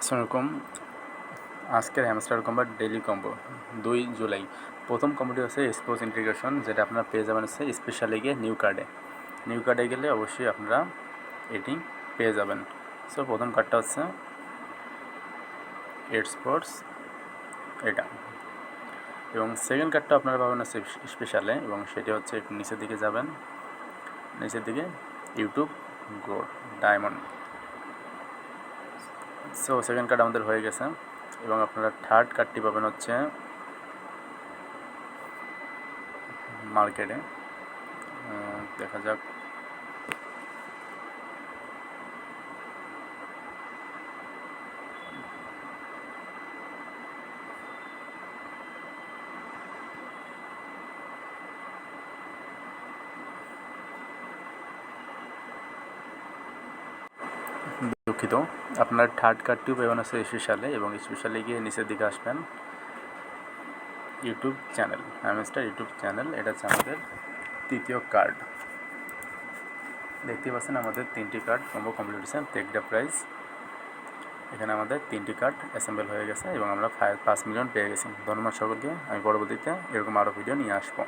সেরকম আজকের hamster কম্বার daily combo 2 July. প্রথম কম্বোটি হচ্ছে স্পোর্টস ইন্টিগ্রেশন, যেটা আপনারা পেয়ে যাবেন হচ্ছে স্পেশাল লিগে নিউ কার্ডে গেলে অবশ্যই আপনারা এটি পেয়ে যাবেন। সো প্রথম কার্ডটা হচ্ছে স্পোর্টস এটা, এবং সেকেন্ড কার্ডটা আপনারা পাবেন হচ্ছে স্পেশালে, এবং সেটি হচ্ছে একটু নিচের দিকে যাবেন, নিচের দিকে YouTube gold diamond. So second card আমাদের হয়ে গেছে, এবং আপনারা থার্ড কার্ডটি পাবেন হচ্ছে মার্কেটে। দেখা যাক, দুঃখিত, আপনার থার্ড কার্ডটিও পাবেন হচ্ছে স্পেশালে, এবং স্পেশালে গিয়ে নিচের দিকে আসবেন YouTube channel, hamster YouTube channel. এটা হচ্ছে আমাদের তৃতীয় কার্ড। দেখতে পাচ্ছেন আমাদের 3টি কার্ড কম্বো কমপ্লিট হয়েছে। টেক দ্য প্রাইস, এখানে আমাদের 3টি কার্ড অ্যাসেম্বল হয়ে গেছে, এবং আমরা 5 মিলিয়ন পেয়ে গেছি। ধন্যবাদ সকলকে। আমি পরবর্তীতে এরকম আরও ভিডিও নিয়ে আসবো।